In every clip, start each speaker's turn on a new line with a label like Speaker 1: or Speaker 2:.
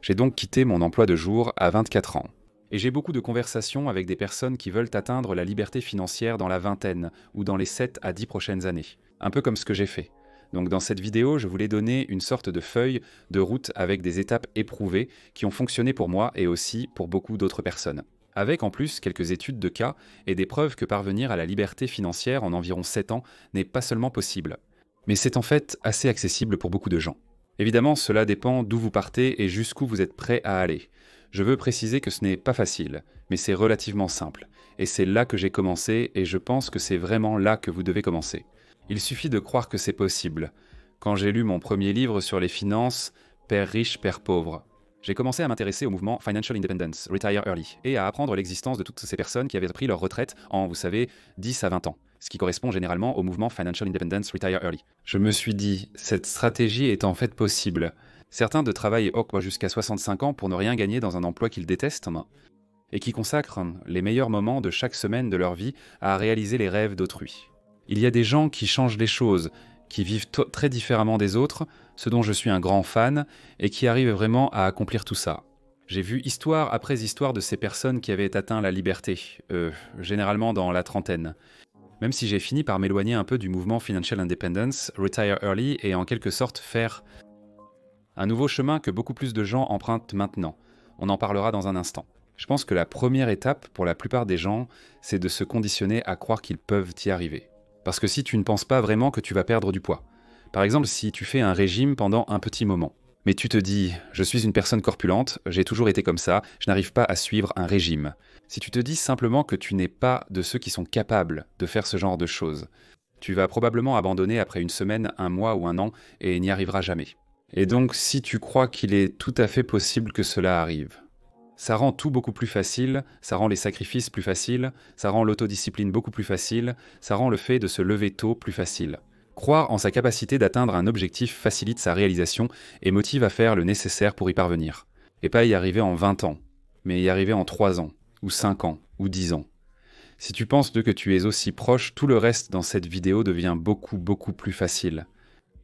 Speaker 1: J'ai donc quitté mon emploi de jour à 24 ans. Et j'ai beaucoup de conversations avec des personnes qui veulent atteindre la liberté financière dans la vingtaine ou dans les 7 à 10 prochaines années. Un peu comme ce que j'ai fait. Donc dans cette vidéo, je voulais donner une sorte de feuille de route avec des étapes éprouvées qui ont fonctionné pour moi et aussi pour beaucoup d'autres personnes. Avec en plus quelques études de cas et des preuves que parvenir à la liberté financière en environ 7 ans n'est pas seulement possible, mais c'est en fait assez accessible pour beaucoup de gens. Évidemment, cela dépend d'où vous partez et jusqu'où vous êtes prêt à aller. Je veux préciser que ce n'est pas facile, mais c'est relativement simple. Et c'est là que j'ai commencé et je pense que c'est vraiment là que vous devez commencer. Il suffit de croire que c'est possible. Quand j'ai lu mon premier livre sur les finances, Père riche, Père pauvre, j'ai commencé à m'intéresser au mouvement Financial Independence, Retire Early, et à apprendre l'existence de toutes ces personnes qui avaient pris leur retraite en, vous savez, 10 à 20 ans, ce qui correspond généralement au mouvement Financial Independence, Retire Early. Je me suis dit, cette stratégie est en fait possible. Certains de travaillent jusqu'à 65 ans pour ne rien gagner dans un emploi qu'ils détestent, et qui consacrent les meilleurs moments de chaque semaine de leur vie à réaliser les rêves d'autrui. Il y a des gens qui changent les choses, qui vivent très différemment des autres, ce dont je suis un grand fan, et qui arrivent vraiment à accomplir tout ça. J'ai vu histoire après histoire de ces personnes qui avaient atteint la liberté, généralement dans la trentaine. Même si j'ai fini par m'éloigner un peu du mouvement Financial Independence, Retire Early, et en quelque sorte faire un nouveau chemin que beaucoup plus de gens empruntent maintenant. On en parlera dans un instant. Je pense que la première étape pour la plupart des gens, c'est de se conditionner à croire qu'ils peuvent y arriver. Parce que si tu ne penses pas vraiment que tu vas perdre du poids. Par exemple, si tu fais un régime pendant un petit moment, mais tu te dis « je suis une personne corpulente, j'ai toujours été comme ça, je n'arrive pas à suivre un régime ». Si tu te dis simplement que tu n'es pas de ceux qui sont capables de faire ce genre de choses, tu vas probablement abandonner après une semaine, un mois ou un an et n'y arriveras jamais. Et donc, si tu crois qu'il est tout à fait possible que cela arrive, ça rend tout beaucoup plus facile, ça rend les sacrifices plus faciles, ça rend l'autodiscipline beaucoup plus facile, ça rend le fait de se lever tôt plus facile. Croire en sa capacité d'atteindre un objectif facilite sa réalisation et motive à faire le nécessaire pour y parvenir. Et pas y arriver en 20 ans, mais y arriver en 3 ans, ou 5 ans, ou 10 ans. Si tu penses que tu es aussi proche, tout le reste dans cette vidéo devient beaucoup plus facile.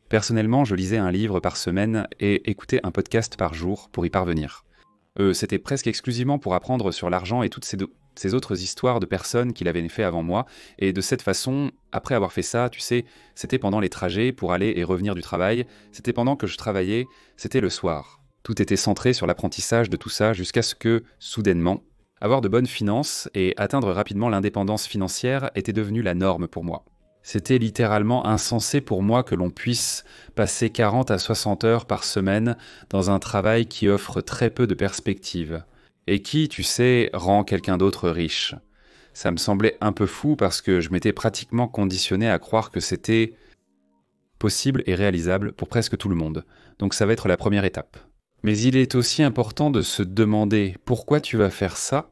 Speaker 1: Personnellement, je lisais un livre par semaine et écoutais un podcast par jour pour y parvenir. C'était presque exclusivement pour apprendre sur l'argent et toutes ces autres histoires de personnes qui l'avaient fait avant moi. Et de cette façon, après avoir fait ça, tu sais, c'était pendant les trajets pour aller et revenir du travail, c'était pendant que je travaillais, c'était le soir. Tout était centré sur l'apprentissage de tout ça jusqu'à ce que, soudainement, avoir de bonnes finances et atteindre rapidement l'indépendance financière était devenu la norme pour moi. C'était littéralement insensé pour moi que l'on puisse passer 40 à 60 heures par semaine dans un travail qui offre très peu de perspectives et qui, tu sais, rend quelqu'un d'autre riche. Ça me semblait un peu fou parce que je m'étais pratiquement conditionné à croire que c'était possible et réalisable pour presque tout le monde. Donc ça va être la première étape. Mais il est aussi important de se demander pourquoi tu vas faire ça ?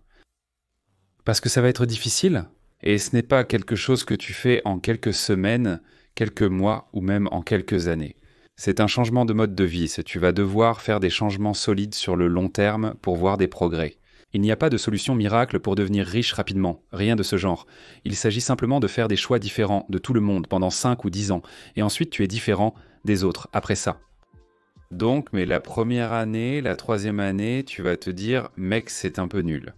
Speaker 1: Parce que ça va être difficile ? Et ce n'est pas quelque chose que tu fais en quelques semaines, quelques mois ou même en quelques années. C'est un changement de mode de vie, tu vas devoir faire des changements solides sur le long terme pour voir des progrès. Il n'y a pas de solution miracle pour devenir riche rapidement, rien de ce genre. Il s'agit simplement de faire des choix différents de tout le monde pendant 5 ou 10 ans, et ensuite tu es différent des autres après ça. Donc, mais la première année, la troisième année, tu vas te dire « mec, c'est un peu nul ».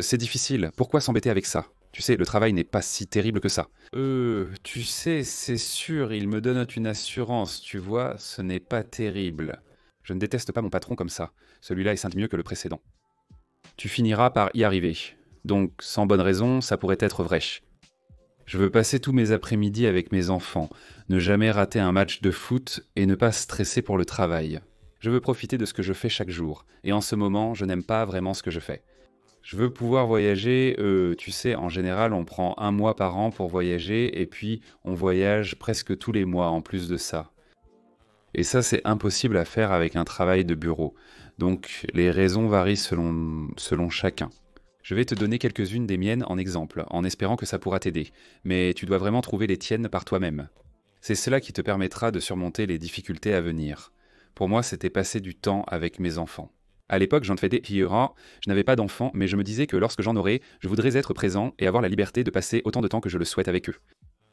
Speaker 1: C'est difficile, pourquoi s'embêter avec ça ? Tu sais, le travail n'est pas si terrible que ça. Tu sais, c'est sûr, il me donne une assurance, tu vois, ce n'est pas terrible. Je ne déteste pas mon patron comme ça. Celui-là est mieux que le précédent. Tu finiras par y arriver. Donc, sans bonne raison, ça pourrait être vrai. Je veux passer tous mes après-midi avec mes enfants, ne jamais rater un match de foot et ne pas stresser pour le travail. Je veux profiter de ce que je fais chaque jour, et en ce moment, je n'aime pas vraiment ce que je fais. Je veux pouvoir voyager, tu sais, en général, on prend 1 mois par an pour voyager, et puis on voyage presque tous les mois en plus de ça. Et ça, c'est impossible à faire avec un travail de bureau. Donc, les raisons varient selon chacun. Je vais te donner quelques-unes des miennes en exemple, en espérant que ça pourra t'aider. Mais tu dois vraiment trouver les tiennes par toi-même. C'est cela qui te permettra de surmonter les difficultés à venir. Pour moi, c'était passer du temps avec mes enfants. À l'époque, j'en faisais je n'avais pas d'enfants, mais je me disais que lorsque j'en aurais, je voudrais être présent et avoir la liberté de passer autant de temps que je le souhaite avec eux.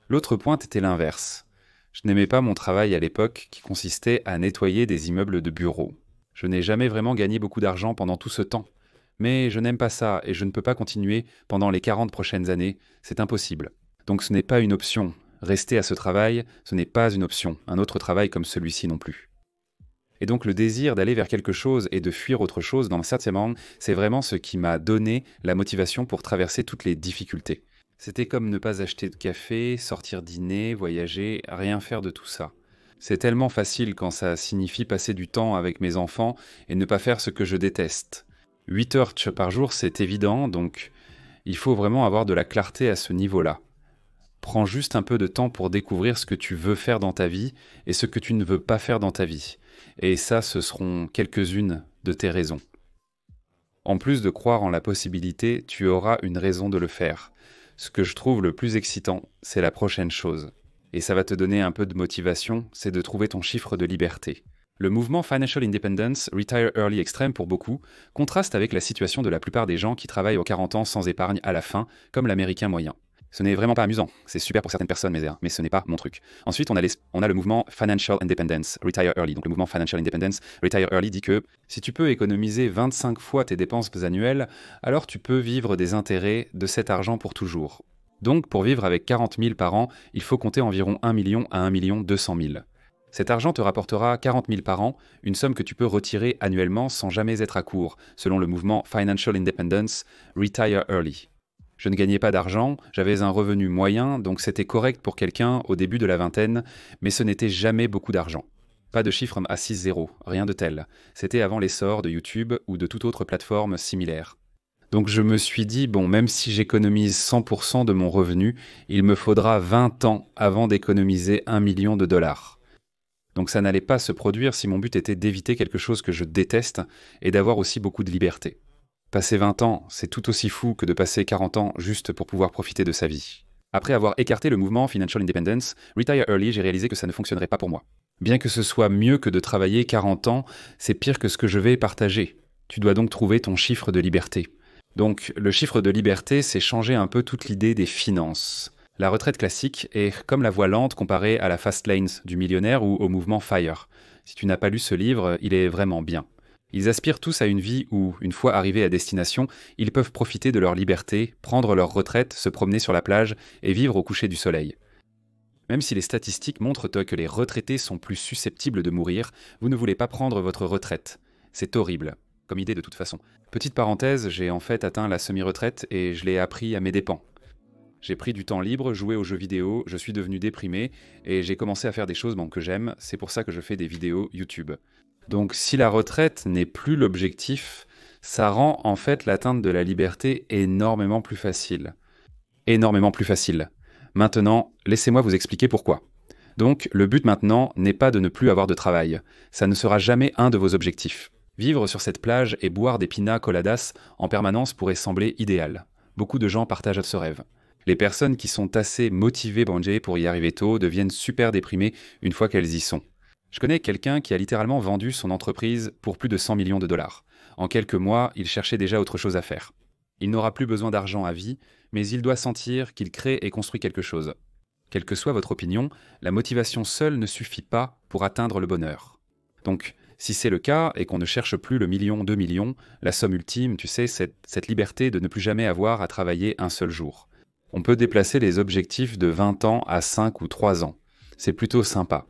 Speaker 1: L'autre point était l'inverse. Je n'aimais pas mon travail à l'époque qui consistait à nettoyer des immeubles de bureaux. Je n'ai jamais vraiment gagné beaucoup d'argent pendant tout ce temps. Mais je n'aime pas ça et je ne peux pas continuer pendant les 40 prochaines années, c'est impossible. Donc ce n'est pas une option. Rester à ce travail, ce n'est pas une option. Un autre travail comme celui-ci non plus. Et donc le désir d'aller vers quelque chose et de fuir autre chose dans Satyamang, c'est vraiment ce qui m'a donné la motivation pour traverser toutes les difficultés. C'était comme ne pas acheter de café, sortir dîner, voyager, rien faire de tout ça. C'est tellement facile quand ça signifie passer du temps avec mes enfants et ne pas faire ce que je déteste. 8 heures par jour, c'est évident, donc il faut vraiment avoir de la clarté à ce niveau-là. Prends juste un peu de temps pour découvrir ce que tu veux faire dans ta vie et ce que tu ne veux pas faire dans ta vie. Et ça, ce seront quelques-unes de tes raisons. En plus de croire en la possibilité, tu auras une raison de le faire. Ce que je trouve le plus excitant, c'est la prochaine chose. Et ça va te donner un peu de motivation, c'est de trouver ton chiffre de liberté. Le mouvement Financial Independence, Retire Early Extreme pour beaucoup, contraste avec la situation de la plupart des gens qui travaillent aux 40 ans sans épargne à la fin, comme l'américain moyen. Ce n'est vraiment pas amusant, c'est super pour certaines personnes, mais ce n'est pas mon truc. Ensuite, on a le mouvement Financial Independence, Retire Early. Donc le mouvement Financial Independence, Retire Early dit que si tu peux économiser 25 fois tes dépenses annuelles, alors tu peux vivre des intérêts de cet argent pour toujours. Donc pour vivre avec 40 000 par an, il faut compter environ 1 million à 1 200 000. Cet argent te rapportera 40 000 par an, une somme que tu peux retirer annuellement sans jamais être à court, selon le mouvement Financial Independence, Retire Early. Je ne gagnais pas d'argent, j'avais un revenu moyen, donc c'était correct pour quelqu'un au début de la vingtaine, mais ce n'était jamais beaucoup d'argent. Pas de chiffre à 6-0, rien de tel. C'était avant l'essor de YouTube ou de toute autre plateforme similaire. Donc je me suis dit, bon, même si j'économise 100% de mon revenu, il me faudra 20 ans avant d'économiser 1 million de dollars. Donc ça n'allait pas se produire si mon but était d'éviter quelque chose que je déteste et d'avoir aussi beaucoup de liberté. Passer 20 ans, c'est tout aussi fou que de passer 40 ans juste pour pouvoir profiter de sa vie. Après avoir écarté le mouvement Financial Independence, Retire Early, j'ai réalisé que ça ne fonctionnerait pas pour moi. Bien que ce soit mieux que de travailler 40 ans, c'est pire que ce que je vais partager. Tu dois donc trouver ton chiffre de liberté. Donc, le chiffre de liberté, c'est changer un peu toute l'idée des finances. La retraite classique est comme la voie lente comparée à la Fast Lanes du millionnaire ou au mouvement FIRE. Si tu n'as pas lu ce livre, il est vraiment bien. Ils aspirent tous à une vie où, une fois arrivés à destination, ils peuvent profiter de leur liberté, prendre leur retraite, se promener sur la plage et vivre au coucher du soleil. Même si les statistiques montrent que les retraités sont plus susceptibles de mourir, vous ne voulez pas prendre votre retraite. C'est horrible, comme idée de toute façon. Petite parenthèse, j'ai en fait atteint la semi-retraite et je l'ai appris à mes dépens. J'ai pris du temps libre, joué aux jeux vidéo, je suis devenu déprimé et j'ai commencé à faire des choses que j'aime, c'est pour ça que je fais des vidéos YouTube. Donc si la retraite n'est plus l'objectif, ça rend en fait l'atteinte de la liberté énormément plus facile. Énormément plus facile. Maintenant, laissez-moi vous expliquer pourquoi. Donc le but maintenant n'est pas de ne plus avoir de travail. Ça ne sera jamais un de vos objectifs. Vivre sur cette plage et boire des pina coladas en permanence pourrait sembler idéal. Beaucoup de gens partagent ce rêve. Les personnes qui sont assez motivées pour y arriver tôt deviennent super déprimées une fois qu'elles y sont. Je connais quelqu'un qui a littéralement vendu son entreprise pour plus de 100 millions de dollars. En quelques mois, il cherchait déjà autre chose à faire. Il n'aura plus besoin d'argent à vie, mais il doit sentir qu'il crée et construit quelque chose. Quelle que soit votre opinion, la motivation seule ne suffit pas pour atteindre le bonheur. Donc, si c'est le cas et qu'on ne cherche plus le million, 2 millions, la somme ultime, tu sais, cette liberté de ne plus jamais avoir à travailler un seul jour. On peut déplacer les objectifs de 20 ans à 5 ou 3 ans. C'est plutôt sympa.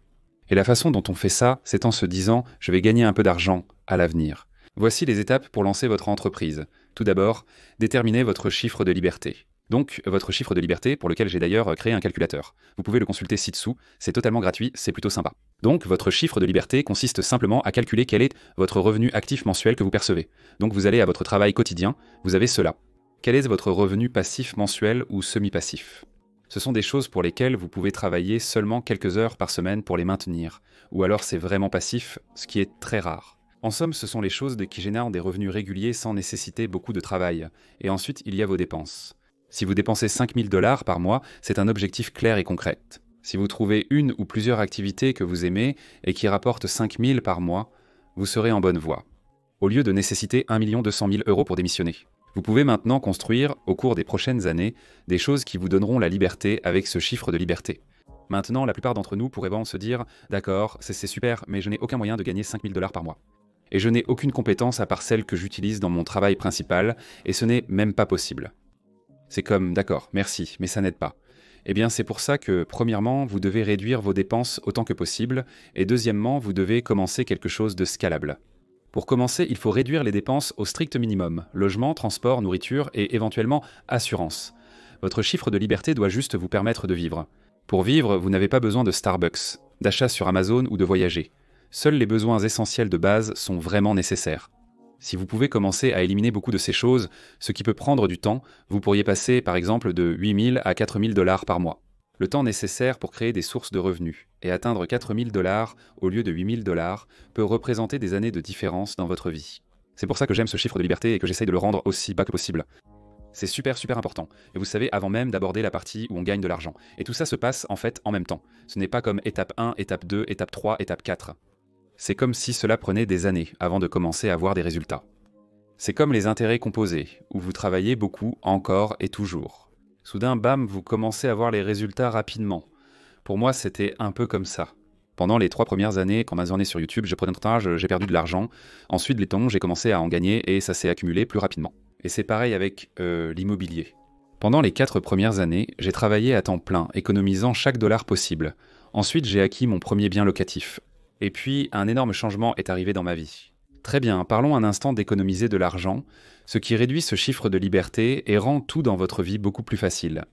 Speaker 1: Et la façon dont on fait ça, c'est en se disant « je vais gagner un peu d'argent à l'avenir ». Voici les étapes pour lancer votre entreprise. Tout d'abord, déterminez votre chiffre de liberté. Donc, votre chiffre de liberté, pour lequel j'ai d'ailleurs créé un calculateur. Vous pouvez le consulter ci-dessous, c'est totalement gratuit, c'est plutôt sympa. Donc, votre chiffre de liberté consiste simplement à calculer quel est votre revenu actif mensuel que vous percevez. Donc, vous allez à votre travail quotidien, vous avez cela. Quel est votre revenu passif mensuel ou semi-passif ? Ce sont des choses pour lesquelles vous pouvez travailler seulement quelques heures par semaine pour les maintenir, ou alors c'est vraiment passif, ce qui est très rare. En somme, ce sont les choses qui génèrent des revenus réguliers sans nécessiter beaucoup de travail. Et ensuite, il y a vos dépenses. Si vous dépensez 5 000 $ par mois, c'est un objectif clair et concret. Si vous trouvez une ou plusieurs activités que vous aimez et qui rapportent 5 000 par mois, vous serez en bonne voie. Au lieu de nécessiter 1 200 000 € pour démissionner. Vous pouvez maintenant construire, au cours des prochaines années, des choses qui vous donneront la liberté avec ce chiffre de liberté. Maintenant, la plupart d'entre nous pourraient se dire « D'accord, c'est super, mais je n'ai aucun moyen de gagner 5 000 $ par mois. » et je n'ai aucune compétence à part celle que j'utilise dans mon travail principal, et ce n'est même pas possible. C'est comme, d'accord, merci, mais ça n'aide pas. Eh bien, c'est pour ça que, premièrement, vous devez réduire vos dépenses autant que possible, et deuxièmement, vous devez commencer quelque chose de scalable. Pour commencer, il faut réduire les dépenses au strict minimum, logement, transport, nourriture et éventuellement assurance. Votre chiffre de liberté doit juste vous permettre de vivre. Pour vivre, vous n'avez pas besoin de Starbucks, d'achat sur Amazon ou de voyager. Seuls les besoins essentiels de base sont vraiment nécessaires. Si vous pouvez commencer à éliminer beaucoup de ces choses, ce qui peut prendre du temps, vous pourriez passer par exemple de 8 000 à 4 000 $ par mois. Le temps nécessaire pour créer des sources de revenus et atteindre 4 000 $ au lieu de 8 000 $ peut représenter des années de différence dans votre vie. C'est pour ça que j'aime ce chiffre de liberté et que j'essaye de le rendre aussi bas que possible. C'est super important. Et vous savez, avant même d'aborder la partie où on gagne de l'argent. Et tout ça se passe en fait en même temps. Ce n'est pas comme étape 1, étape 2, étape 3, étape 4. C'est comme si cela prenait des années avant de commencer à voir des résultats. C'est comme les intérêts composés, où vous travaillez beaucoup, encore et toujours. Soudain, bam, vous commencez à voir les résultats rapidement. Pour moi, c'était un peu comme ça. Pendant les 3 premières années, quand ma journée sur YouTube, je prenais mon temps, j'ai perdu de l'argent. Ensuite, les temps, j'ai commencé à en gagner et ça s'est accumulé plus rapidement. Et c'est pareil avec l'immobilier. Pendant les 4 premières années, j'ai travaillé à temps plein, économisant chaque dollar possible. Ensuite, j'ai acquis mon premier bien locatif. Et puis, un énorme changement est arrivé dans ma vie. Très bien, parlons un instant d'économiser de l'argent, ce qui réduit ce chiffre de liberté et rend tout dans votre vie beaucoup plus facile.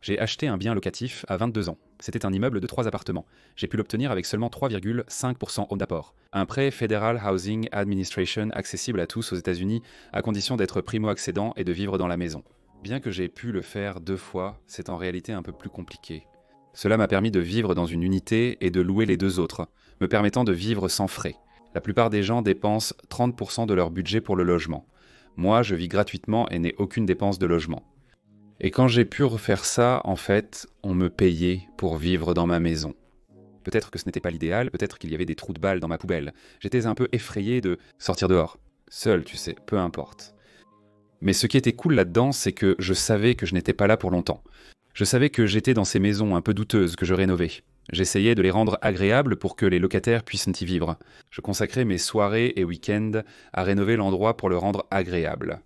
Speaker 1: J'ai acheté un bien locatif à 22 ans. C'était un immeuble de 3 appartements. J'ai pu l'obtenir avec seulement 3,5% d'apport. Un prêt Federal Housing Administration accessible à tous aux États-Unis à condition d'être primo-accédant et de vivre dans la maison. Bien que j'ai pu le faire 2 fois, c'est en réalité un peu plus compliqué. Cela m'a permis de vivre dans une unité et de louer les 2 autres, me permettant de vivre sans frais. La plupart des gens dépensent 30% de leur budget pour le logement. Moi, je vis gratuitement et n'ai aucune dépense de logement. Et quand j'ai pu refaire ça, en fait, on me payait pour vivre dans ma maison. Peut-être que ce n'était pas l'idéal, peut-être qu'il y avait des trous de balles dans ma poubelle. J'étais un peu effrayé de sortir dehors. Seul, tu sais, peu importe. Mais ce qui était cool là-dedans, c'est que je savais que je n'étais pas là pour longtemps. Je savais que j'étais dans ces maisons un peu douteuses que je rénovais. J'essayais de les rendre agréables pour que les locataires puissent y vivre. Je consacrais mes soirées et week-ends à rénover l'endroit pour le rendre agréable.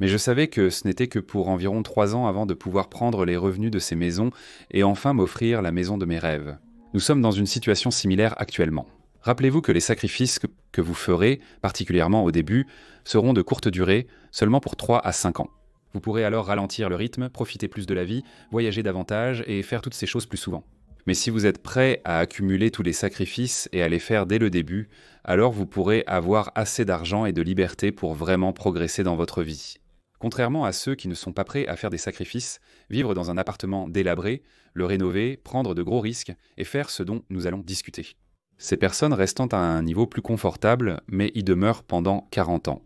Speaker 1: Mais je savais que ce n'était que pour environ 3 ans avant de pouvoir prendre les revenus de ces maisons et enfin m'offrir la maison de mes rêves. Nous sommes dans une situation similaire actuellement. Rappelez-vous que les sacrifices que vous ferez, particulièrement au début, seront de courte durée, seulement pour 3 à 5 ans. Vous pourrez alors ralentir le rythme, profiter plus de la vie, voyager davantage et faire toutes ces choses plus souvent. Mais si vous êtes prêt à accumuler tous les sacrifices et à les faire dès le début, alors vous pourrez avoir assez d'argent et de liberté pour vraiment progresser dans votre vie. Contrairement à ceux qui ne sont pas prêts à faire des sacrifices, vivre dans un appartement délabré, le rénover, prendre de gros risques et faire ce dont nous allons discuter. Ces personnes restant à un niveau plus confortable, mais y demeurent pendant 40 ans.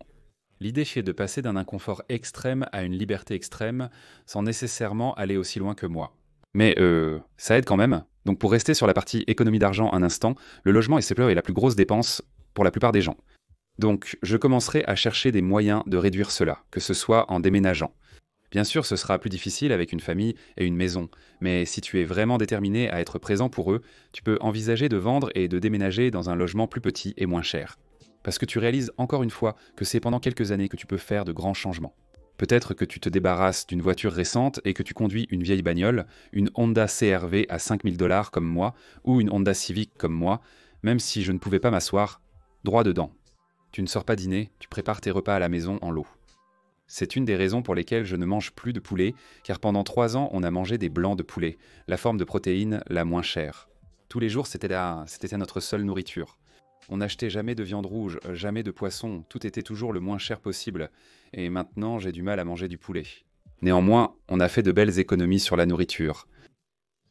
Speaker 1: L'idée est de passer d'un inconfort extrême à une liberté extrême sans nécessairement aller aussi loin que moi. Mais ça aide quand même. Donc pour rester sur la partie économie d'argent un instant, le logement est la plus grosse dépense pour la plupart des gens. Donc je commencerai à chercher des moyens de réduire cela, que ce soit en déménageant. Bien sûr, ce sera plus difficile avec une famille et une maison, mais si tu es vraiment déterminé à être présent pour eux, tu peux envisager de vendre et de déménager dans un logement plus petit et moins cher. Parce que tu réalises encore une fois que c'est pendant quelques années que tu peux faire de grands changements. Peut-être que tu te débarrasses d'une voiture récente et que tu conduis une vieille bagnole, une Honda CR-V à 5 000 $ comme moi, ou une Honda Civic comme moi, même si je ne pouvais pas m'asseoir, droit dedans. Tu ne sors pas dîner, tu prépares tes repas à la maison en lot. C'est une des raisons pour lesquelles je ne mange plus de poulet, car pendant 3 ans, on a mangé des blancs de poulet, la forme de protéine la moins chère. Tous les jours, c'était notre seule nourriture. On n'achetait jamais de viande rouge, jamais de poisson, tout était toujours le moins cher possible. Et maintenant, j'ai du mal à manger du poulet. Néanmoins, on a fait de belles économies sur la nourriture.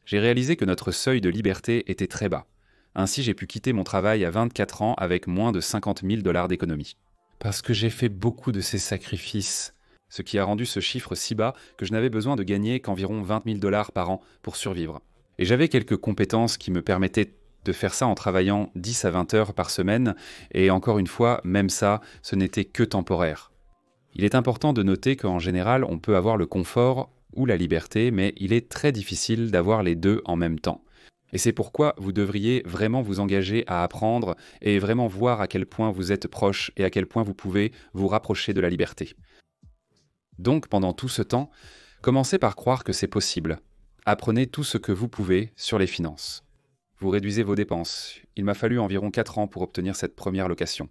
Speaker 1: J'ai réalisé que notre seuil de liberté était très bas. Ainsi, j'ai pu quitter mon travail à 24 ans avec moins de 50 000 $ d'économie. Parce que j'ai fait beaucoup de ces sacrifices, ce qui a rendu ce chiffre si bas que je n'avais besoin de gagner qu'environ 20 000 $ par an pour survivre. Et j'avais quelques compétences qui me permettaient de faire ça en travaillant 10 à 20 heures par semaine, et encore une fois, même ça, ce n'était que temporaire. Il est important de noter qu'en général, on peut avoir le confort ou la liberté, mais il est très difficile d'avoir les deux en même temps. Et c'est pourquoi vous devriez vraiment vous engager à apprendre et vraiment voir à quel point vous êtes proche et à quel point vous pouvez vous rapprocher de la liberté. Donc, pendant tout ce temps, commencez par croire que c'est possible. Apprenez tout ce que vous pouvez sur les finances. Vous réduisez vos dépenses. Il m'a fallu environ 4 ans pour obtenir cette première location.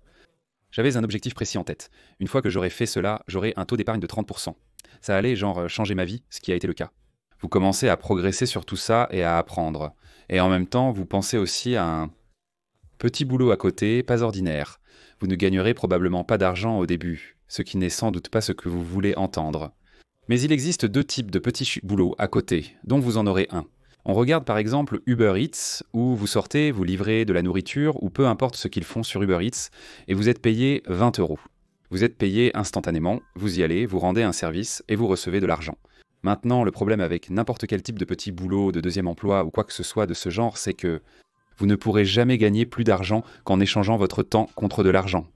Speaker 1: J'avais un objectif précis en tête. Une fois que j'aurais fait cela, j'aurais un taux d'épargne de 30%. Ça allait changer ma vie, ce qui a été le cas. Vous commencez à progresser sur tout ça et à apprendre. Et en même temps, vous pensez aussi à un petit boulot à côté, pas ordinaire. Vous ne gagnerez probablement pas d'argent au début, ce qui n'est sans doute pas ce que vous voulez entendre. Mais il existe 2 types de petits boulots à côté, dont vous en aurez un. On regarde par exemple Uber Eats, où vous sortez, vous livrez de la nourriture, ou peu importe ce qu'ils font sur Uber Eats, et vous êtes payé 20 €. Vous êtes payé instantanément, vous y allez, vous rendez un service, et vous recevez de l'argent. Maintenant, le problème avec n'importe quel type de petit boulot, de deuxième emploi, ou quoi que ce soit de ce genre, c'est que vous ne pourrez jamais gagner plus d'argent qu'en échangeant votre temps contre de l'argent.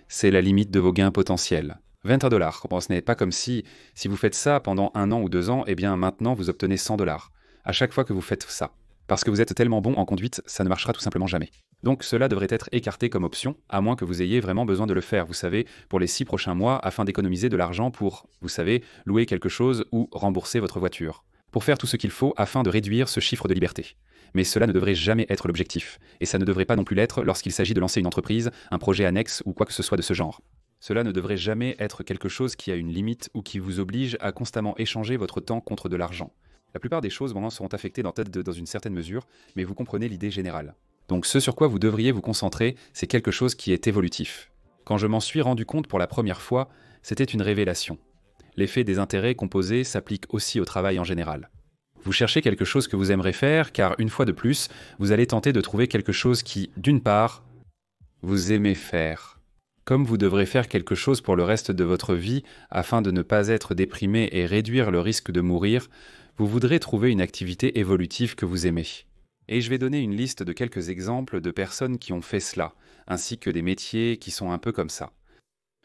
Speaker 1: C'est la limite de vos gains potentiels. 20 $. Bon, ce n'est pas comme si vous faites ça pendant 1 an ou 2 ans, et bien maintenant vous obtenez 100 $ à chaque fois que vous faites ça. Parce que vous êtes tellement bon en conduite, ça ne marchera tout simplement jamais. Donc cela devrait être écarté comme option, à moins que vous ayez vraiment besoin de le faire, vous savez, pour les 6 prochains mois, afin d'économiser de l'argent pour, vous savez, louer quelque chose ou rembourser votre voiture. Pour faire tout ce qu'il faut afin de réduire ce chiffre de liberté. Mais cela ne devrait jamais être l'objectif. Et ça ne devrait pas non plus l'être lorsqu'il s'agit de lancer une entreprise, un projet annexe ou quoi que ce soit de ce genre. Cela ne devrait jamais être quelque chose qui a une limite ou qui vous oblige à constamment échanger votre temps contre de l'argent. La plupart des choses maintenant seront affectées dans une certaine mesure, mais vous comprenez l'idée générale. Donc ce sur quoi vous devriez vous concentrer, c'est quelque chose qui est évolutif. Quand je m'en suis rendu compte pour la première fois, c'était une révélation. L'effet des intérêts composés s'applique aussi au travail en général. Vous cherchez quelque chose que vous aimerez faire, car une fois de plus, vous allez tenter de trouver quelque chose qui, d'une part, vous aimez faire. Comme vous devrez faire quelque chose pour le reste de votre vie afin de ne pas être déprimé et réduire le risque de mourir, vous voudrez trouver une activité évolutive que vous aimez. Et je vais donner une liste de quelques exemples de personnes qui ont fait cela, ainsi que des métiers qui sont un peu comme ça.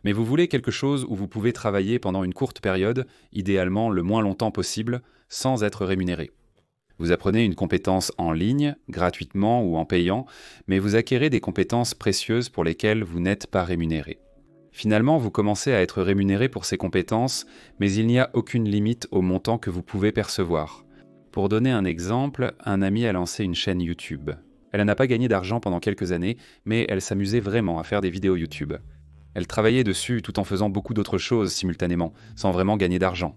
Speaker 1: Mais vous voulez quelque chose où vous pouvez travailler pendant une courte période, idéalement le moins longtemps possible, sans être rémunéré. Vous apprenez une compétence en ligne, gratuitement ou en payant, mais vous acquérez des compétences précieuses pour lesquelles vous n'êtes pas rémunéré. Finalement, vous commencez à être rémunéré pour ces compétences, mais il n'y a aucune limite au montant que vous pouvez percevoir. Pour donner un exemple, un ami a lancé une chaîne YouTube. Elle n'a pas gagné d'argent pendant quelques années, mais elle s'amusait vraiment à faire des vidéos YouTube. Elle travaillait dessus tout en faisant beaucoup d'autres choses simultanément, sans vraiment gagner d'argent.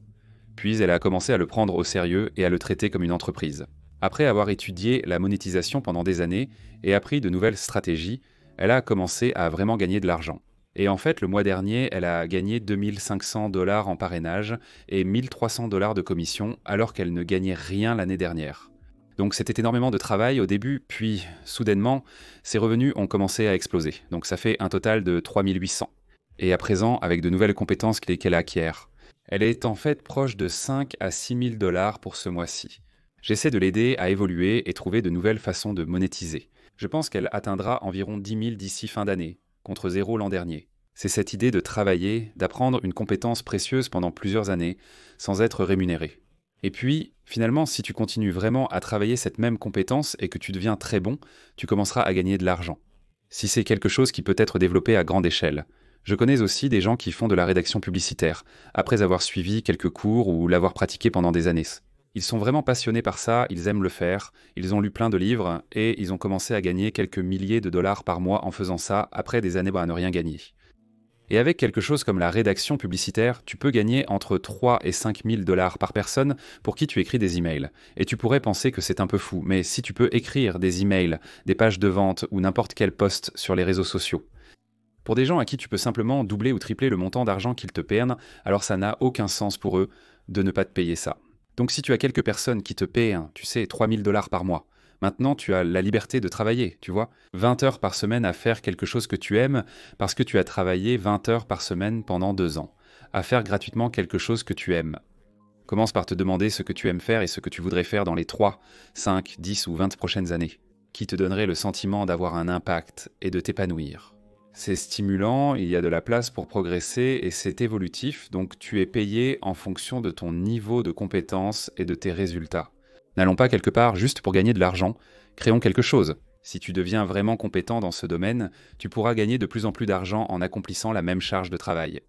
Speaker 1: Puis elle a commencé à le prendre au sérieux et à le traiter comme une entreprise. Après avoir étudié la monétisation pendant des années et appris de nouvelles stratégies, elle a commencé à vraiment gagner de l'argent. Et en fait, le mois dernier, elle a gagné 2 500 $ en parrainage et 1 300 $ de commission, alors qu'elle ne gagnait rien l'année dernière. Donc c'était énormément de travail au début, puis soudainement, ses revenus ont commencé à exploser. Donc ça fait un total de 3 800. Et à présent, avec de nouvelles compétences qu'elle acquiert. Elle est en fait proche de 5 à 6 000 $ pour ce mois-ci. J'essaie de l'aider à évoluer et trouver de nouvelles façons de monétiser. Je pense qu'elle atteindra environ 10 000 d'ici fin d'année, contre 0 l'an dernier. C'est cette idée de travailler, d'apprendre une compétence précieuse pendant plusieurs années, sans être rémunéré. Et puis, finalement, si tu continues vraiment à travailler cette même compétence et que tu deviens très bon, tu commenceras à gagner de l'argent. Si c'est quelque chose qui peut être développé à grande échelle. Je connais aussi des gens qui font de la rédaction publicitaire, après avoir suivi quelques cours ou l'avoir pratiqué pendant des années. Ils sont vraiment passionnés par ça, ils aiment le faire, ils ont lu plein de livres et ils ont commencé à gagner quelques milliers de dollars par mois en faisant ça après des années à ne rien gagner. Et avec quelque chose comme la rédaction publicitaire, tu peux gagner entre 3 et 5 000 $ par personne pour qui tu écris des emails. Et tu pourrais penser que c'est un peu fou, mais si tu peux écrire des emails, des pages de vente ou n'importe quel post sur les réseaux sociaux, pour des gens à qui tu peux simplement doubler ou tripler le montant d'argent qu'ils te paient, alors ça n'a aucun sens pour eux de ne pas te payer ça. Donc si tu as quelques personnes qui te paient, 3 000 $ par mois, maintenant tu as la liberté de travailler, tu vois. 20 heures par semaine à faire quelque chose que tu aimes parce que tu as travaillé 20 heures par semaine pendant 2 ans. À faire gratuitement quelque chose que tu aimes. Commence par te demander ce que tu aimes faire et ce que tu voudrais faire dans les 3, 5, 10 ou 20 prochaines années, qui te donnerait le sentiment d'avoir un impact et de t'épanouir. C'est stimulant, il y a de la place pour progresser et c'est évolutif, donc tu es payé en fonction de ton niveau de compétence et de tes résultats. N'allons pas quelque part juste pour gagner de l'argent, Créons quelque chose. Si tu deviens vraiment compétent dans ce domaine, tu pourras gagner de plus en plus d'argent en accomplissant la même charge de travail.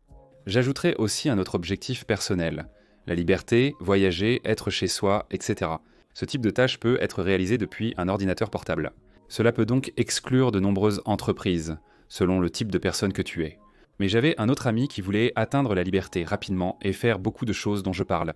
Speaker 1: J'ajouterai aussi un autre objectif personnel. La liberté, voyager, être chez soi, etc. Ce type de tâche peut être réalisé depuis un ordinateur portable. Cela peut donc exclure de nombreuses entreprises, selon le type de personne que tu es. Mais j'avais un autre ami qui voulait atteindre la liberté rapidement et faire beaucoup de choses dont je parle.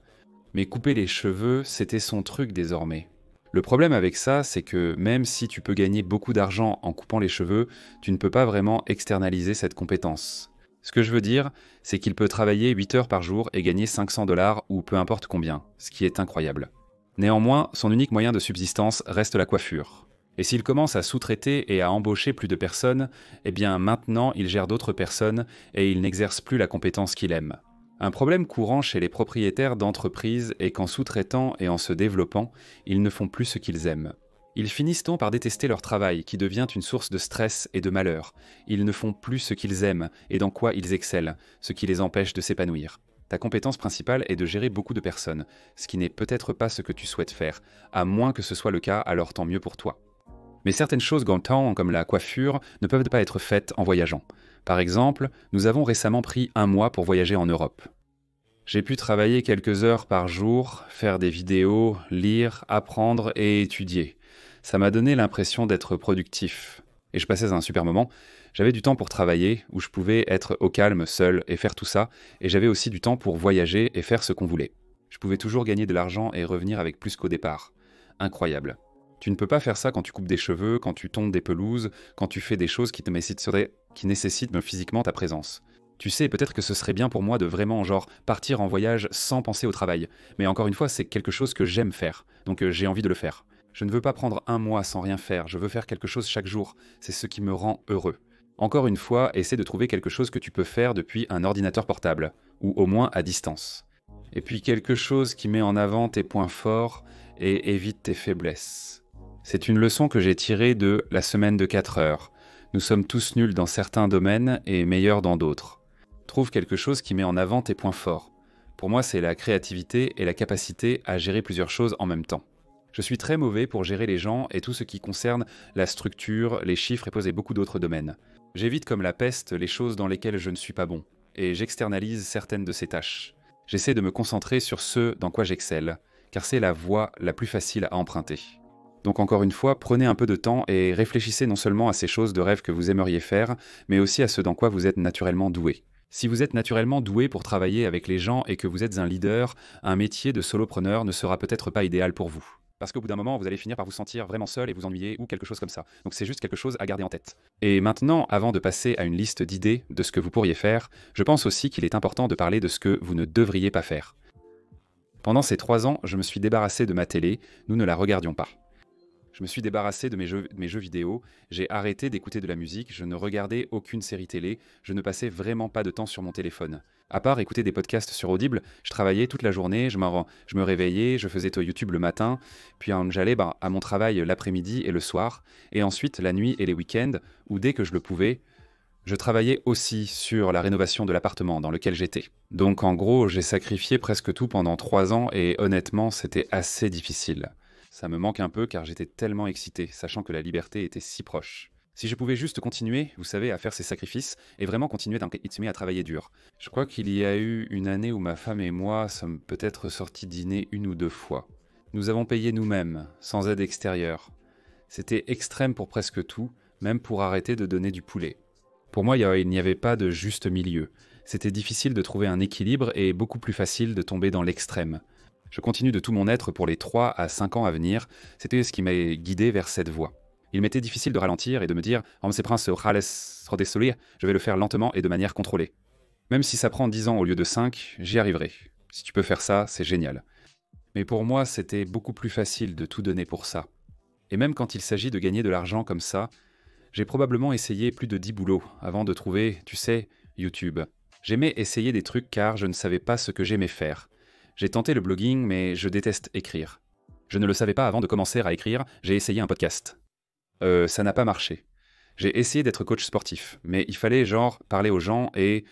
Speaker 1: Mais couper les cheveux, c'était son truc désormais. Le problème avec ça, c'est que même si tu peux gagner beaucoup d'argent en coupant les cheveux, tu ne peux pas vraiment externaliser cette compétence. Ce que je veux dire, c'est qu'il peut travailler 8 heures par jour et gagner 500 $ ou peu importe combien, ce qui est incroyable. Néanmoins, son unique moyen de subsistance reste la coiffure. Et s'il commence à sous-traiter et à embaucher plus de personnes, eh bien maintenant il gère d'autres personnes et il n'exerce plus la compétence qu'il aime. Un problème courant chez les propriétaires d'entreprises est qu'en sous-traitant et en se développant, ils ne font plus ce qu'ils aiment. Ils finissent donc par détester leur travail, qui devient une source de stress et de malheur. Ils ne font plus ce qu'ils aiment et dans quoi ils excellent, ce qui les empêche de s'épanouir. Ta compétence principale est de gérer beaucoup de personnes, ce qui n'est peut-être pas ce que tu souhaites faire, à moins que ce soit le cas, alors tant mieux pour toi. Mais certaines choses gantant, comme la coiffure, ne peuvent pas être faites en voyageant. Par exemple, nous avons récemment pris 1 mois pour voyager en Europe. J'ai pu travailler quelques heures par jour, faire des vidéos, lire, apprendre et étudier. Ça m'a donné l'impression d'être productif. Et je passais un super moment. J'avais du temps pour travailler, où je pouvais être au calme, seul, et faire tout ça, et j'avais aussi du temps pour voyager et faire ce qu'on voulait. Je pouvais toujours gagner de l'argent et revenir avec plus qu'au départ. Incroyable. Tu ne peux pas faire ça quand tu coupes des cheveux, quand tu tondes des pelouses, quand tu fais des choses qui nécessitent physiquement ta présence. Tu sais, peut-être que ce serait bien pour moi de vraiment, partir en voyage sans penser au travail. Mais encore une fois, c'est quelque chose que j'aime faire, donc j'ai envie de le faire. Je ne veux pas prendre 1 mois sans rien faire, je veux faire quelque chose chaque jour. C'est ce qui me rend heureux. Encore une fois, essaie de trouver quelque chose que tu peux faire depuis un ordinateur portable, ou au moins à distance. Et puis quelque chose qui met en avant tes points forts et évite tes faiblesses. C'est une leçon que j'ai tirée de la semaine de 4 heures. Nous sommes tous nuls dans certains domaines et meilleurs dans d'autres. Trouve quelque chose qui met en avant tes points forts. Pour moi, c'est la créativité et la capacité à gérer plusieurs choses en même temps. Je suis très mauvais pour gérer les gens et tout ce qui concerne la structure, les chiffres et poser beaucoup d'autres domaines. J'évite comme la peste les choses dans lesquelles je ne suis pas bon, et j'externalise certaines de ces tâches. J'essaie de me concentrer sur ce dans quoi j'excelle, car c'est la voie la plus facile à emprunter. Donc encore une fois, prenez un peu de temps et réfléchissez non seulement à ces choses de rêve que vous aimeriez faire, mais aussi à ce dans quoi vous êtes naturellement doué. Si vous êtes naturellement doué pour travailler avec les gens et que vous êtes un leader, un métier de solopreneur ne sera peut-être pas idéal pour vous. Parce qu'au bout d'un moment, vous allez finir par vous sentir vraiment seul et vous ennuyer ou quelque chose comme ça. Donc c'est juste quelque chose à garder en tête. Et maintenant, avant de passer à une liste d'idées de ce que vous pourriez faire, je pense aussi qu'il est important de parler de ce que vous ne devriez pas faire. Pendant ces 3 ans, je me suis débarrassé de ma télé, nous ne la regardions pas. Je me suis débarrassé de mes jeux vidéo, j'ai arrêté d'écouter de la musique, je ne regardais aucune série télé, je ne passais vraiment pas de temps sur mon téléphone. À part écouter des podcasts sur Audible, je travaillais toute la journée, je me réveillais, je faisais YouTube le matin, puis j'allais à mon travail l'après-midi et le soir, et ensuite la nuit et les week-ends, où dès que je le pouvais, je travaillais aussi sur la rénovation de l'appartement dans lequel j'étais. Donc en gros, j'ai sacrifié presque tout pendant 3 ans et honnêtement, c'était assez difficile. Ça me manque un peu car j'étais tellement excité, sachant que la liberté était si proche. Si je pouvais juste continuer, vous savez, à faire ces sacrifices, et vraiment continuer à travailler dur. Je crois qu'il y a eu une année où ma femme et moi sommes peut-être sortis dîner 1 ou 2 fois. Nous avons payé nous-mêmes, sans aide extérieure. C'était extrême pour presque tout, même pour arrêter de donner du poulet. Pour moi, il n'y avait pas de juste milieu. C'était difficile de trouver un équilibre et beaucoup plus facile de tomber dans l'extrême. Je continue de tout mon être pour les 3 à 5 ans à venir, c'était ce qui m'a guidé vers cette voie. Il m'était difficile de ralentir et de me dire « je vais le faire lentement et de manière contrôlée ». Même si ça prend 10 ans au lieu de 5, j'y arriverai. Si tu peux faire ça, c'est génial. Mais pour moi, c'était beaucoup plus facile de tout donner pour ça. Et même quand il s'agit de gagner de l'argent comme ça, j'ai probablement essayé plus de 10 boulots avant de trouver, tu sais, YouTube. J'aimais essayer des trucs car je ne savais pas ce que j'aimais faire. J'ai tenté le blogging, mais je déteste écrire. Je ne le savais pas avant de commencer à écrire, j'ai essayé un podcast. Ça n'a pas marché. J'ai essayé d'être coach sportif, mais il fallait parler aux gens et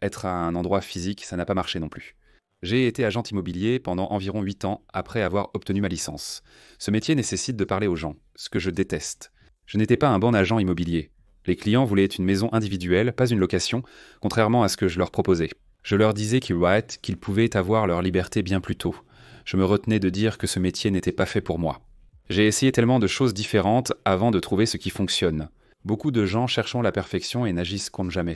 Speaker 1: être à un endroit physique, ça n'a pas marché non plus. J'ai été agent immobilier pendant environ 8 ans après avoir obtenu ma licence. Ce métier nécessite de parler aux gens, ce que je déteste. Je n'étais pas un bon agent immobilier. Les clients voulaient une maison individuelle, pas une location, contrairement à ce que je leur proposais. Je leur disais qu'ils pouvaient avoir leur liberté bien plus tôt. Je me retenais de dire que ce métier n'était pas fait pour moi. J'ai essayé tellement de choses différentes avant de trouver ce qui fonctionne. Beaucoup de gens cherchant la perfection et n'agissent compte jamais.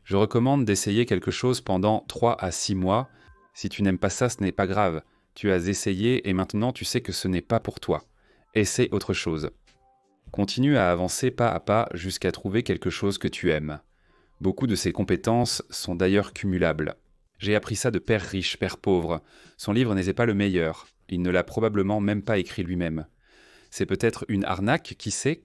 Speaker 1: Je recommande d'essayer quelque chose pendant 3 à 6 mois. Si tu n'aimes pas ça, ce n'est pas grave. Tu as essayé et maintenant tu sais que ce n'est pas pour toi. Essaie autre chose. Continue à avancer pas à pas jusqu'à trouver quelque chose que tu aimes. Beaucoup de ces compétences sont d'ailleurs cumulables. J'ai appris ça de Père riche, Père pauvre. Son livre n'est pas le meilleur. Il ne l'a probablement même pas écrit lui-même. C'est peut-être une arnaque, qui sait ?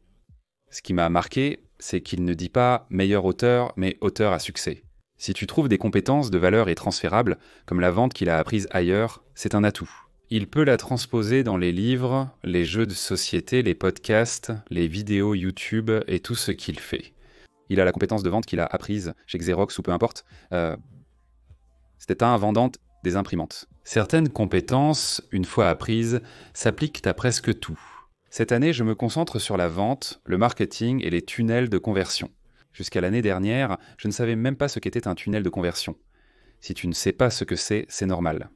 Speaker 1: Ce qui m'a marqué, c'est qu'il ne dit pas meilleur auteur, mais auteur à succès. Si tu trouves des compétences de valeur et transférables, comme la vente qu'il a apprise ailleurs, c'est un atout. Il peut la transposer dans les livres, les jeux de société, les podcasts, les vidéos YouTube et tout ce qu'il fait. Il a la compétence de vente qu'il a apprise chez Xerox ou peu importe. C'était un vendant des imprimantes. Certaines compétences, une fois apprises, s'appliquent à presque tout. Cette année, je me concentre sur la vente, le marketing et les tunnels de conversion. Jusqu'à l'année dernière, je ne savais même pas ce qu'était un tunnel de conversion. Si tu ne sais pas ce que c'est normal.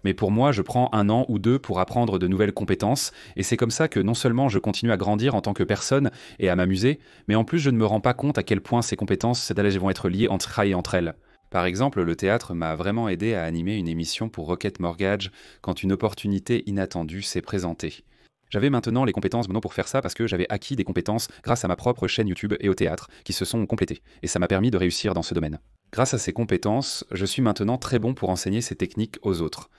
Speaker 1: Mais pour moi, je prends 1 an ou 2 pour apprendre de nouvelles compétences, et c'est comme ça que non seulement je continue à grandir en tant que personne et à m'amuser, mais en plus je ne me rends pas compte à quel point ces compétences vont être liées entre elles. Par exemple, le théâtre m'a vraiment aidé à animer une émission pour Rocket Mortgage quand une opportunité inattendue s'est présentée. J'avais maintenant les compétences pour faire ça parce que j'avais acquis des compétences grâce à ma propre chaîne YouTube et au théâtre qui se sont complétées, et ça m'a permis de réussir dans ce domaine. Grâce à ces compétences, je suis maintenant très bon pour enseigner ces techniques aux autres.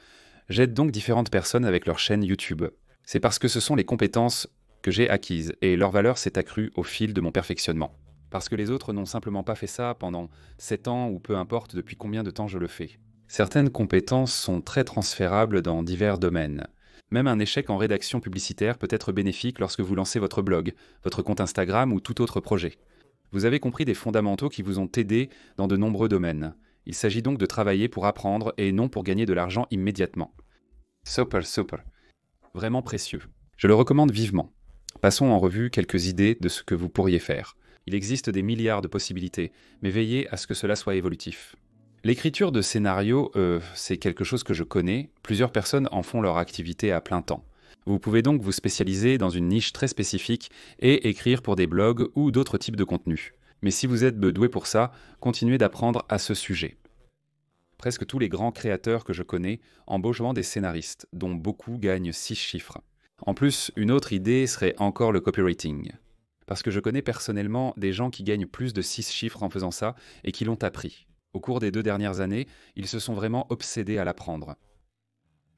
Speaker 1: J'aide donc différentes personnes avec leur chaîne YouTube. C'est parce que ce sont les compétences que j'ai acquises et leur valeur s'est accrue au fil de mon perfectionnement. Parce que les autres n'ont simplement pas fait ça pendant 7 ans ou peu importe depuis combien de temps je le fais. Certaines compétences sont très transférables dans divers domaines. Même un échec en rédaction publicitaire peut être bénéfique lorsque vous lancez votre blog, votre compte Instagram ou tout autre projet. Vous avez compris des fondamentaux qui vous ont aidé dans de nombreux domaines. Il s'agit donc de travailler pour apprendre et non pour gagner de l'argent immédiatement. Super. Vraiment précieux. Je le recommande vivement. Passons en revue quelques idées de ce que vous pourriez faire. Il existe des milliards de possibilités, mais veillez à ce que cela soit évolutif. L'écriture de scénarios, c'est quelque chose que je connais. Plusieurs personnes en font leur activité à plein temps. Vous pouvez donc vous spécialiser dans une niche très spécifique et écrire pour des blogs ou d'autres types de contenus. Mais si vous êtes doué pour ça, continuez d'apprendre à ce sujet. Presque tous les grands créateurs que je connais embauchent des scénaristes, dont beaucoup gagnent 6 chiffres. En plus, une autre idée serait encore le copywriting. Parce que je connais personnellement des gens qui gagnent plus de 6 chiffres en faisant ça et qui l'ont appris. Au cours des 2 dernières années, ils se sont vraiment obsédés à l'apprendre.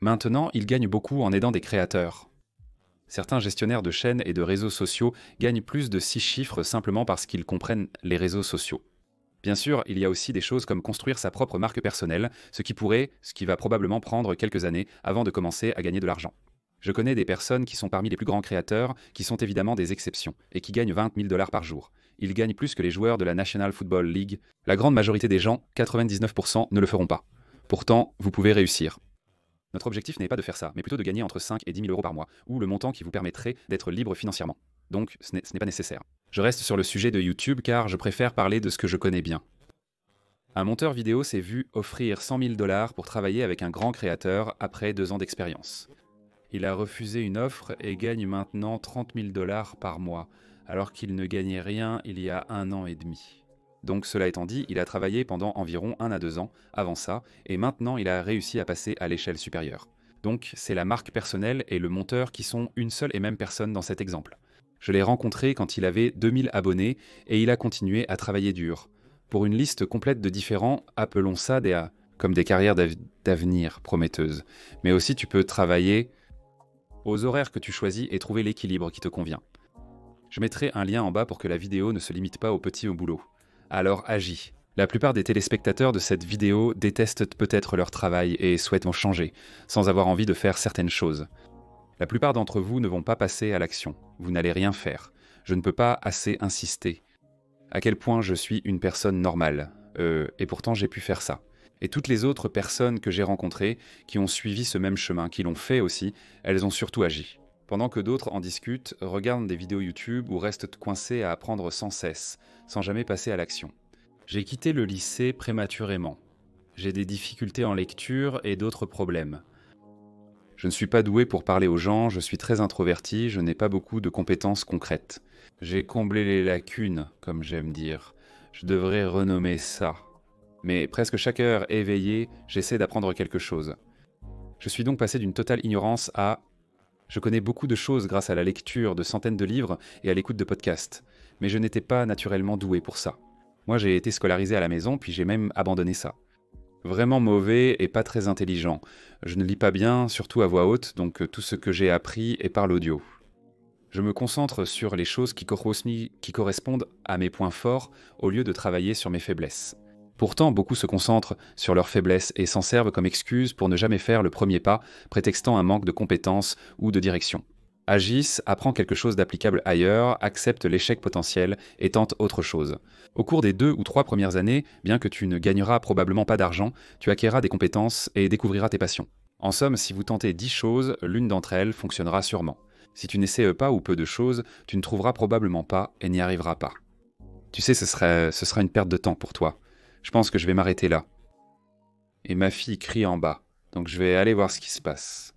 Speaker 1: Maintenant, ils gagnent beaucoup en aidant des créateurs. Certains gestionnaires de chaînes et de réseaux sociaux gagnent plus de 6 chiffres simplement parce qu'ils comprennent les réseaux sociaux. Bien sûr, il y a aussi des choses comme construire sa propre marque personnelle, ce qui va probablement prendre quelques années avant de commencer à gagner de l'argent. Je connais des personnes qui sont parmi les plus grands créateurs, qui sont évidemment des exceptions, et qui gagnent 20 000 $ par jour. Ils gagnent plus que les joueurs de la National Football League. La grande majorité des gens, 99%, ne le feront pas. Pourtant, vous pouvez réussir. Notre objectif n'est pas de faire ça, mais plutôt de gagner entre 5 et 10 000 € par mois, ou le montant qui vous permettrait d'être libre financièrement. Donc, ce n'est pas nécessaire. Je reste sur le sujet de YouTube car je préfère parler de ce que je connais bien. Un monteur vidéo s'est vu offrir 100 000 $ pour travailler avec un grand créateur après 2 ans d'expérience. Il a refusé une offre et gagne maintenant 30 000 $ par mois, alors qu'il ne gagnait rien il y a 1 an et demi. Donc cela étant dit, il a travaillé pendant environ 1 à 2 ans avant ça, et maintenant il a réussi à passer à l'échelle supérieure. Donc c'est la marque personnelle et le monteur qui sont une seule et même personne dans cet exemple. Je l'ai rencontré quand il avait 2000 abonnés et il a continué à travailler dur. Pour une liste complète de différents, appelons ça comme des carrières d'avenir prometteuses. Mais aussi tu peux travailler aux horaires que tu choisis et trouver l'équilibre qui te convient. Je mettrai un lien en bas pour que la vidéo ne se limite pas au petit au boulot. Alors agis. La plupart des téléspectateurs de cette vidéo détestent peut-être leur travail et souhaitent en changer, sans avoir envie de faire certaines choses. La plupart d'entre vous ne vont pas passer à l'action. Vous n'allez rien faire. Je ne peux pas assez insister. À quel point je suis une personne normale. Et pourtant j'ai pu faire ça. Et toutes les autres personnes que j'ai rencontrées, qui ont suivi ce même chemin, qui l'ont fait aussi, elles ont surtout agi. Pendant que d'autres en discutent, regardent des vidéos YouTube ou restent coincés à apprendre sans cesse, sans jamais passer à l'action. J'ai quitté le lycée prématurément. J'ai des difficultés en lecture et d'autres problèmes. Je ne suis pas doué pour parler aux gens, je suis très introverti, je n'ai pas beaucoup de compétences concrètes. J'ai comblé les lacunes, comme j'aime dire. Je devrais renommer ça. Mais presque chaque heure éveillée, j'essaie d'apprendre quelque chose. Je suis donc passé d'une totale ignorance à... Je connais beaucoup de choses grâce à la lecture de centaines de livres et à l'écoute de podcasts, mais je n'étais pas naturellement doué pour ça. Moi, j'ai été scolarisé à la maison, puis j'ai même abandonné ça. Vraiment mauvais et pas très intelligent. Je ne lis pas bien, surtout à voix haute, donc tout ce que j'ai appris est par l'audio. Je me concentre sur les choses qui correspondent à mes points forts au lieu de travailler sur mes faiblesses. Pourtant, beaucoup se concentrent sur leurs faiblesses et s'en servent comme excuse pour ne jamais faire le premier pas, prétextant un manque de compétences ou de direction. Agissent, apprend quelque chose d'applicable ailleurs, accepte l'échec potentiel et tente autre chose. Au cours des 2 ou 3 premières années, bien que tu ne gagneras probablement pas d'argent, tu acquerras des compétences et découvriras tes passions. En somme, si vous tentez 10 choses, l'une d'entre elles fonctionnera sûrement. Si tu n'essaies pas ou peu de choses, tu ne trouveras probablement pas et n'y arriveras pas. Tu sais, ce sera une perte de temps pour toi. Je pense que je vais m'arrêter là. Et ma fille crie en bas, donc je vais aller voir ce qui se passe.